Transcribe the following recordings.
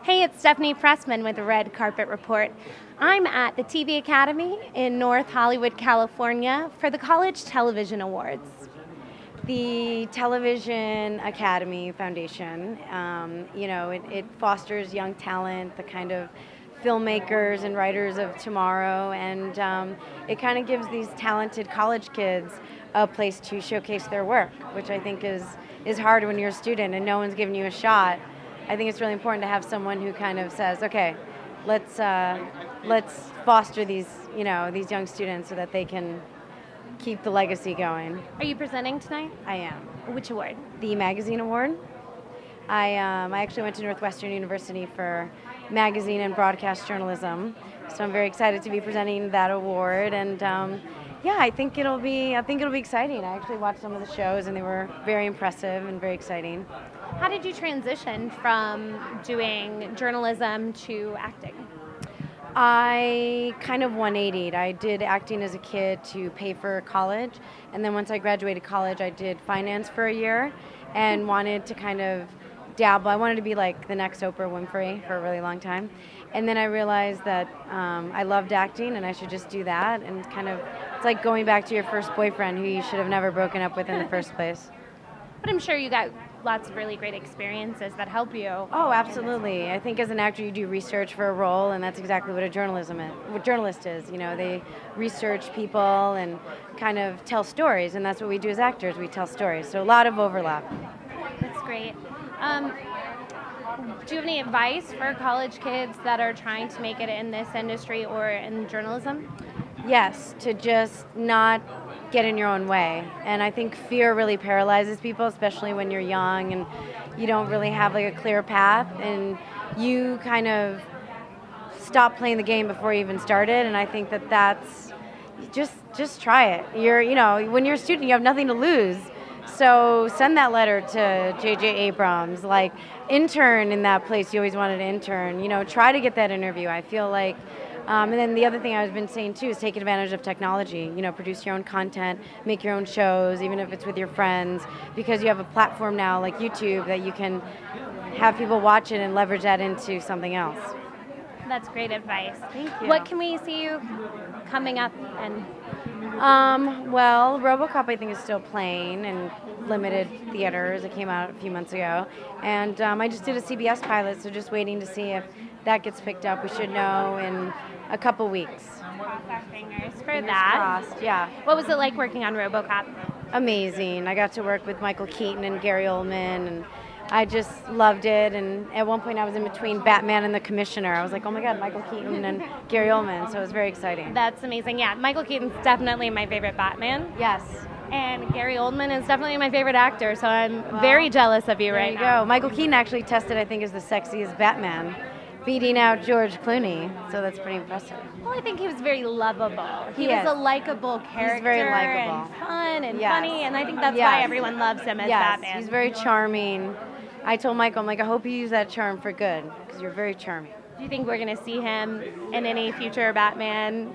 Hey, it's Stephanie Pressman with the Red Carpet Report. I'm at the TV Academy in North Hollywood, California for the College Television Awards. The Television Academy Foundation, it fosters young talent, the kind of filmmakers and writers of tomorrow, and it kind of gives these talented college kids a place to showcase their work, which I think is hard when you're a student and no one's giving you a shot. I think it's really important to have someone who kind of says, okay, let's foster these young students so that they can keep the legacy going. Are you presenting tonight? I am. Which award? The Magazine Award. I actually went to Northwestern University for magazine and broadcast journalism, so I'm very excited to be presenting that award. And I think it'll be exciting. I actually watched some of the shows, and they were very impressive and very exciting. How did you transition from doing journalism to acting? I kind of 180'd. I did acting as a kid to pay for college, and then once I graduated college, I did finance for a year and wanted to kind of dabble. I wanted to be like the next Oprah Winfrey for a really long time. And then I realized that I loved acting and I should just do that. And it's like going back to your first boyfriend who you should have never broken up with in the first place. But I'm sure you got lots of really great experiences that help you. Oh, absolutely. I think as an actor you do research for a role, and that's exactly what a journalist is. They research people and kind of tell stories, and that's what we do as actors. We tell stories. So a lot of overlap. That's great. Do you have any advice for college kids that are trying to make it in this industry or in journalism? Yes, to just not get in your own way. And I think fear really paralyzes people, especially when you're young and you don't really have like a clear path, and you kind of stop playing the game before you even started. And I think that's just try it. When you're a student, you have nothing to lose. So send that letter to J.J. Abrams, like intern in that place you always wanted to intern. Try to get that interview. I feel like, and then the other thing I've been saying too is take advantage of technology. Produce your own content, make your own shows, even if it's with your friends, because you have a platform now like YouTube that you can have people watch it and leverage that into something else. That's great advice. Thank you. What can we see you coming up and? RoboCop I think is still playing in limited theaters. It came out a few months ago. And I just did a CBS pilot, so just waiting to see if that gets picked up. We should know in a couple weeks. Cross our fingers for that. Crossed, yeah. What was it like working on RoboCop? Amazing. I got to work with Michael Keaton and Gary Oldman, and I just loved it. And at one point I was in between Batman and the Commissioner. I was like, oh my God, Michael Keaton and Gary Oldman. So it was very exciting. That's amazing. Yeah, Michael Keaton's definitely my favorite Batman. Yes. And Gary Oldman is definitely my favorite actor, so I'm very jealous of you right now. There you go. Michael Keaton actually tested, I think, as the sexiest Batman, beating out George Clooney. So that's pretty impressive. Well, I think he was very lovable. He was a likable character. He's very likable. And fun and funny, and I think that's why everyone loves him as Batman. He's very charming. I told Michael, I'm like, I hope you use that charm for good, because you're very charming. Do you think we're going to see him in any future Batman?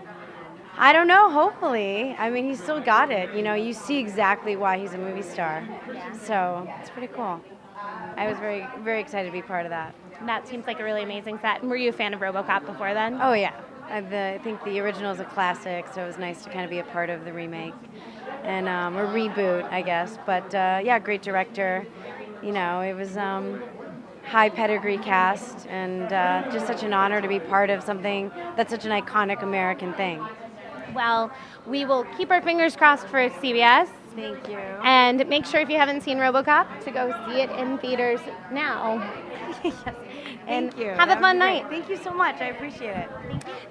I don't know, hopefully. I mean, he's still got it. You see exactly why he's a movie star. Yeah. So it's pretty cool. I was very, very excited to be part of that. That seems like a really amazing set. And were you a fan of RoboCop before then? Oh, yeah. I think the original is a classic, so it was nice to kind of be a part of the remake. And a reboot, I guess. But, great director. It was high pedigree cast, and just such an honor to be part of something that's such an iconic American thing. Well, we will keep our fingers crossed for CBS. Thank you. And make sure if you haven't seen RoboCop to go see it in theaters now. Yes. Thank you. Have a fun night. Thank you so much. I appreciate it.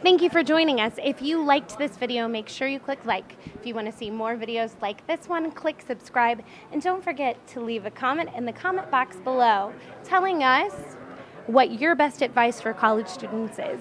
Thank you for joining us. If you liked this video, make sure you click like. If you want to see more videos like this one, click subscribe. And don't forget to leave a comment in the comment box below telling us what your best advice for college students is.